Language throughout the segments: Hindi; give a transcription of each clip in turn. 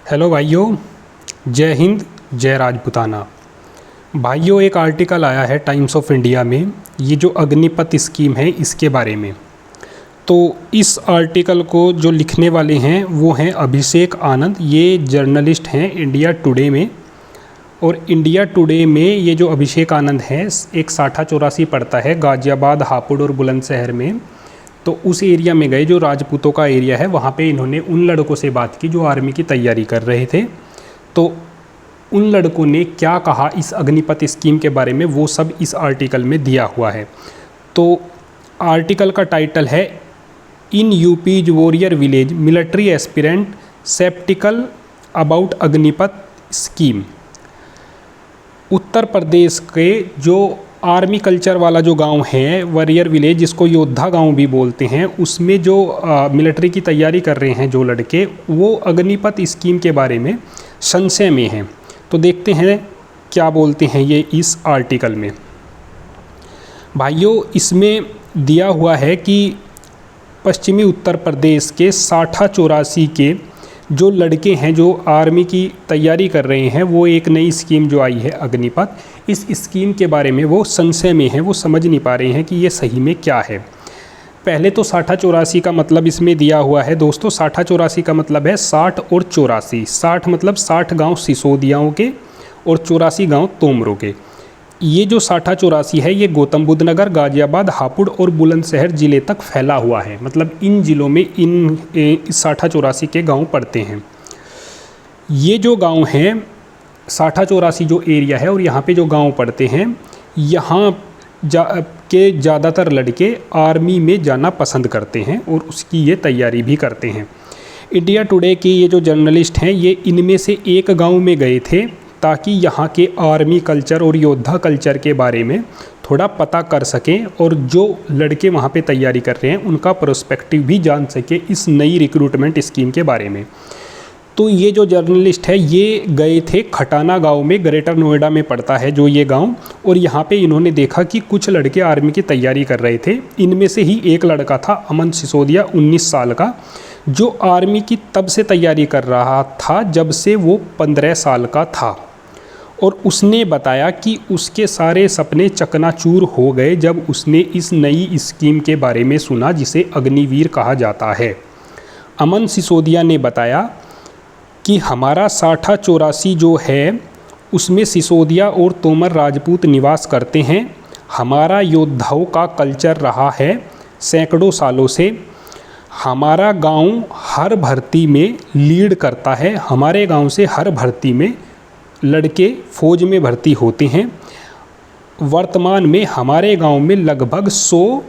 हेलो भाइयों, जय हिंद, जय राजपूताना। भाइयों, एक आर्टिकल आया है टाइम्स ऑफ इंडिया में, ये जो अग्निपथ स्कीम है इसके बारे में। तो इस आर्टिकल को जो लिखने वाले हैं वो हैं अभिषेक आनंद। ये जर्नलिस्ट हैं इंडिया टुडे में। और इंडिया टुडे में ये जो अभिषेक आनंद हैं, एक साठा चौरासी पड़ता है गाज़ियाबाद, हापुड़ और बुलंदशहर में। तो उस एरिया में गए, जो राजपूतों का एरिया है, वहाँ पे इन्होंने उन लड़कों से बात की जो आर्मी की तैयारी कर रहे थे। तो उन लड़कों ने क्या कहा इस अग्निपथ स्कीम के बारे में, वो सब इस आर्टिकल में दिया हुआ है। तो आर्टिकल का टाइटल है in UP's warrior village military aspirant sceptical about Agnipath scheme. Uttar Pradesh के जो आर्मी कल्चर वाला जो गांव है, वॉरियर विलेज, जिसको योद्धा गांव भी बोलते हैं, उसमें जो मिलिट्री की तैयारी कर रहे हैं जो लड़के, वो अग्निपथ स्कीम के बारे में संशय में हैं। तो देखते हैं क्या बोलते हैं ये इस आर्टिकल में। भाइयों, इसमें दिया हुआ है कि पश्चिमी उत्तर प्रदेश के साठा चौरासी के जो लड़के हैं जो आर्मी की तैयारी कर रहे हैं, वो एक नई स्कीम जो आई है अग्निपथ, इस स्कीम के बारे में वो संशय में हैं। वो समझ नहीं पा रहे हैं कि ये सही में क्या है। पहले तो साठा चौरासी का मतलब इसमें दिया हुआ है दोस्तों। साठा चौरासी का मतलब है 60 और 84। 60 मतलब 60 गांव सिसोदियाओं के और 84 गांव तोमरों के। ये जो साठा चौरासी है ये गौतम बुद्ध नगर, गाज़ियाबाद, हापुड़ और बुलंदशहर ज़िले तक फैला हुआ है। मतलब इन ज़िलों में इन साठा चौरासी के गांव पड़ते हैं। ये जो गांव हैं, साठा चौरासी जो एरिया है और यहाँ पे जो गांव पड़ते हैं, यहाँ के ज़्यादातर लड़के आर्मी में जाना पसंद करते हैं और उसकी ये तैयारी भी करते हैं। इंडिया टुडे के ये जो जर्नलिस्ट हैं, ये इनमें से एक गाँव में गए थे ताकि यहाँ के आर्मी कल्चर और योद्धा कल्चर के बारे में थोड़ा पता कर सकें और जो लड़के वहाँ पे तैयारी कर रहे हैं उनका पर्सपेक्टिव भी जान सके इस नई रिक्रूटमेंट स्कीम के बारे में। तो ये जो जर्नलिस्ट है ये गए थे खटाना गांव में, ग्रेटर नोएडा में पड़ता है जो ये गांव। और यहाँ पे इन्होंने देखा कि कुछ लड़के आर्मी की तैयारी कर रहे थे। इनमें से ही एक लड़का था अमन सिसोदिया, 19 साल का, जो आर्मी की तब से तैयारी कर रहा था जब से वो 15 साल का था। और उसने बताया कि उसके सारे सपने चकनाचूर हो गए जब उसने इस नई स्कीम के बारे में सुना जिसे अग्निवीर कहा जाता है। अमन सिसोदिया ने बताया कि हमारा साठा चौरासी जो है उसमें सिसोदिया और तोमर राजपूत निवास करते हैं। हमारा योद्धाओं का कल्चर रहा है सैकड़ों सालों से। हमारा गांव हर भर्ती में लीड करता है। हमारे गांव से हर भर्ती में लड़के फौज में भर्ती होते हैं। वर्तमान में हमारे गांव में लगभग 100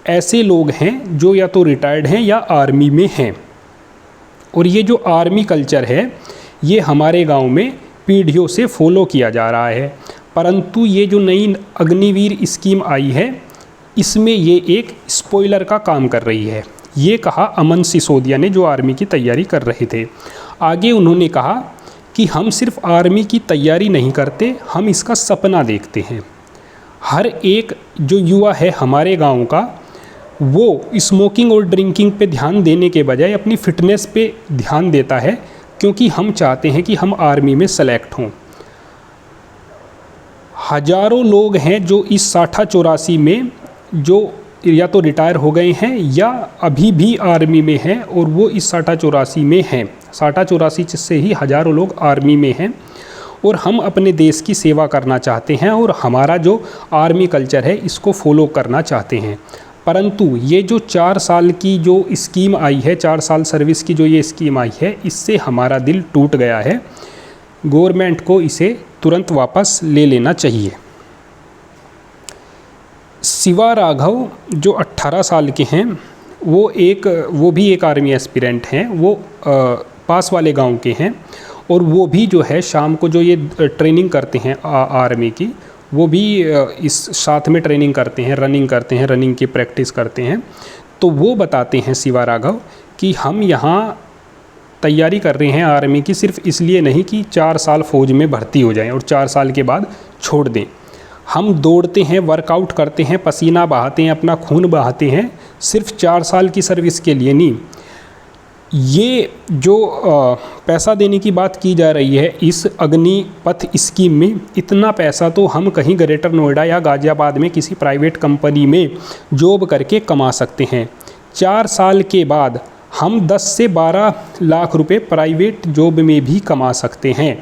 ऐसे लोग हैं जो या तो रिटायर्ड हैं या आर्मी में हैं। और ये जो आर्मी कल्चर है ये हमारे गांव में पीढ़ियों से फॉलो किया जा रहा है। परंतु ये जो नई अग्निवीर स्कीम आई है इसमें ये एक स्पॉइलर का काम कर रही है। ये कहा अमन सिसोदिया ने, जो आर्मी की तैयारी कर रहे थे। आगे उन्होंने कहा कि हम सिर्फ आर्मी की तैयारी नहीं करते, हम इसका सपना देखते हैं। हर एक जो युवा है हमारे गांव का, वो स्मोकिंग और ड्रिंकिंग पे ध्यान देने के बजाय अपनी फिटनेस पे ध्यान देता है, क्योंकि हम चाहते हैं कि हम आर्मी में सेलेक्ट हों। हजारों लोग हैं जो इस साठा चौरासी में जो या तो रिटायर हो गए हैं या अभी भी आर्मी में हैं, और वो इस साठा चौरासी में हैं। साठा चौरासी से ही हजारों लोग आर्मी में हैं। और हम अपने देश की सेवा करना चाहते हैं और हमारा जो आर्मी कल्चर है इसको फॉलो करना चाहते हैं। परंतु ये जो 4 साल की जो स्कीम आई है, 4 साल सर्विस की जो ये स्कीम आई है, इससे हमारा दिल टूट गया है। गवर्नमेंट को इसे तुरंत वापस ले लेना चाहिए। शिवा राघव जो 18 साल के हैं, वो भी एक आर्मी एस्पिरेंट हैं। वो पास वाले गांव के हैं और वो भी जो है शाम को जो ये ट्रेनिंग करते हैं आर्मी की, वो भी इस साथ में ट्रेनिंग करते हैं, रनिंग की प्रैक्टिस करते हैं। तो वो बताते हैं शिवा राघव कि हम यहाँ तैयारी कर रहे हैं आर्मी की सिर्फ इसलिए नहीं कि 4 साल फौज में भर्ती हो जाएं और 4 साल के बाद छोड़ दें। हम दौड़ते हैं, वर्कआउट करते हैं, पसीना बहाते हैं, अपना खून बहाते हैं, सिर्फ 4 साल की सर्विस के लिए नहीं। ये जो पैसा देने की बात की जा रही है इस अग्निपथ स्कीम में, इतना पैसा तो हम कहीं ग्रेटर नोएडा या गाज़ियाबाद में किसी प्राइवेट कंपनी में जॉब करके कमा सकते हैं। 4 साल के बाद हम 10 से 12 लाख रुपए प्राइवेट जॉब में भी कमा सकते हैं।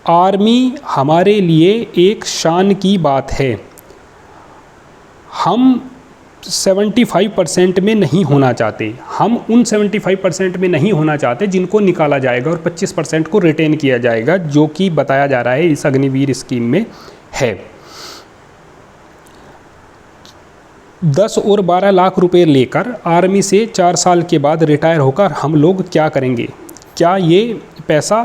आर्मी हमारे लिए एक शान की बात है। हम 75% में नहीं होना चाहते, हम उन 75% में नहीं होना चाहते जिनको निकाला जाएगा और 25% को रिटेन किया जाएगा, जो कि बताया जा रहा है इस अग्निवीर स्कीम में है। 10 और 12 लाख रुपए लेकर आर्मी से 4 साल के बाद रिटायर होकर हम लोग क्या करेंगे? क्या ये पैसा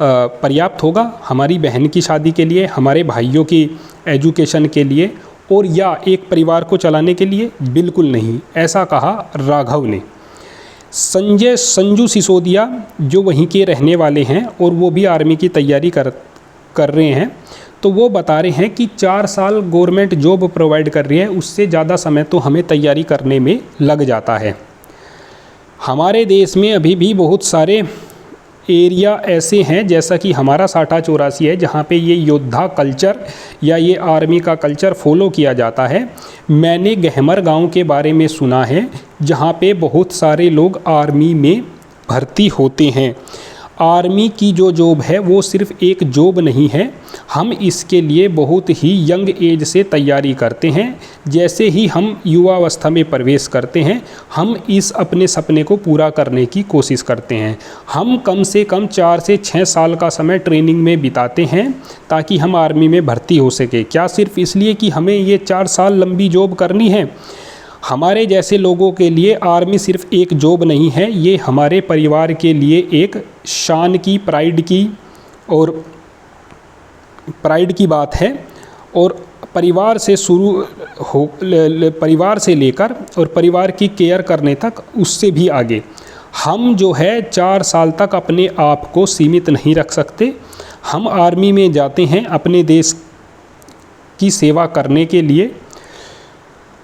पर्याप्त होगा हमारी बहन की शादी के लिए, हमारे भाइयों की एजुकेशन के लिए और या एक परिवार को चलाने के लिए? बिल्कुल नहीं, ऐसा कहा राघव ने। संजू सिसोदिया जो वहीं के रहने वाले हैं और वो भी आर्मी की तैयारी कर रहे हैं, तो वो बता रहे हैं कि 4 साल गवर्नमेंट जॉब प्रोवाइड कर रही है, उससे ज़्यादा समय तो हमें तैयारी करने में लग जाता है। हमारे देश में अभी भी बहुत सारे एरिया ऐसे हैं, जैसा कि हमारा 6084 है, जहाँ पे ये योद्धा कल्चर या ये आर्मी का कल्चर फॉलो किया जाता है। मैंने गहमर गांव के बारे में सुना है, जहाँ पे बहुत सारे लोग आर्मी में भर्ती होते हैं। आर्मी की जो जॉब है वो सिर्फ एक जॉब नहीं है, हम इसके लिए बहुत ही यंग एज से तैयारी करते हैं। जैसे ही हम युवावस्था में प्रवेश करते हैं, हम इस अपने सपने को पूरा करने की कोशिश करते हैं। हम कम से कम 4 से 6 साल का समय ट्रेनिंग में बिताते हैं ताकि हम आर्मी में भर्ती हो सके। क्या सिर्फ इसलिए कि हमें ये 4 साल लंबी जॉब करनी है? हमारे जैसे लोगों के लिए आर्मी सिर्फ एक जॉब नहीं है, ये हमारे परिवार के लिए एक शान की, प्राइड की बात है। और परिवार से परिवार से लेकर और परिवार की केयर करने तक, उससे भी आगे हम जो है 4 साल तक अपने आप को सीमित नहीं रख सकते। हम आर्मी में जाते हैं अपने देश की सेवा करने के लिए,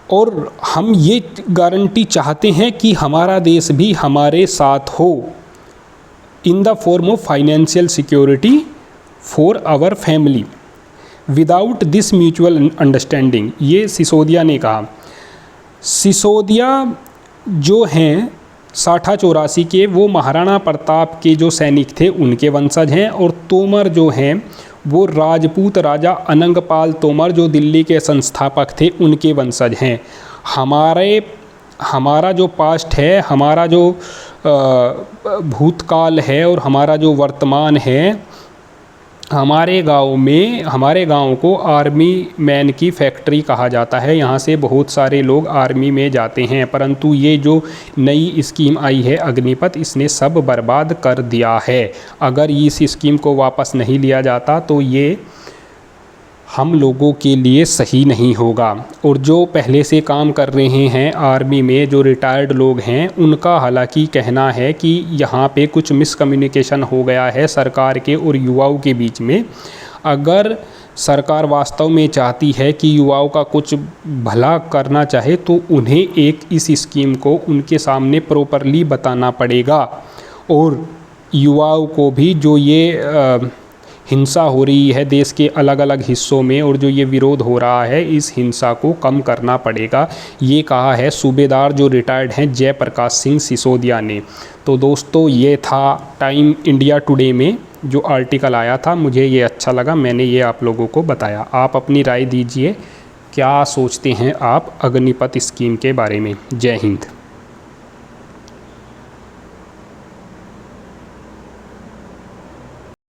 और हम ये गारंटी चाहते हैं कि हमारा देश भी हमारे साथ हो in the form of financial security for our family without this mutual understanding, ये सिसोदिया ने कहा। सिसोदिया जो हैं 6084 के, वो महाराणा प्रताप के जो सैनिक थे उनके वंशज हैं, और तोमर जो हैं वो राजपूत राजा अनंगपाल तोमर जो दिल्ली के संस्थापक थे उनके वंशज हैं। हमारा जो पास्ट है, हमारा जो भूतकाल है और हमारा जो वर्तमान है, हमारे गांव को आर्मी मैन की फैक्ट्री कहा जाता है। यहाँ से बहुत सारे लोग आर्मी में जाते हैं, परंतु ये जो नई स्कीम आई है अग्निपथ, इसने सब बर्बाद कर दिया है। अगर इस स्कीम को वापस नहीं लिया जाता तो ये हम लोगों के लिए सही नहीं होगा। और जो पहले से काम कर रहे हैं आर्मी में, जो रिटायर्ड लोग हैं, उनका हालांकि कहना है कि यहाँ पे कुछ मिसकम्युनिकेशन हो गया है सरकार के और युवाओं के बीच में। अगर सरकार वास्तव में चाहती है कि युवाओं का कुछ भला करना चाहे तो उन्हें एक इस स्कीम को उनके सामने प्रॉपरली बताना पड़ेगा, और युवाओं को भी जो ये हिंसा हो रही है देश के अलग अलग हिस्सों में और जो ये विरोध हो रहा है, इस हिंसा को कम करना पड़ेगा। ये कहा है सूबेदार जो रिटायर्ड हैं जयप्रकाश सिंह सिसोदिया ने। तो दोस्तों, ये था टाइम इंडिया टुडे में जो आर्टिकल आया था, मुझे ये अच्छा लगा, मैंने ये आप लोगों को बताया। आप अपनी राय दीजिए, क्या सोचते हैं आप अग्निपथ स्कीम के बारे में। जय हिंद।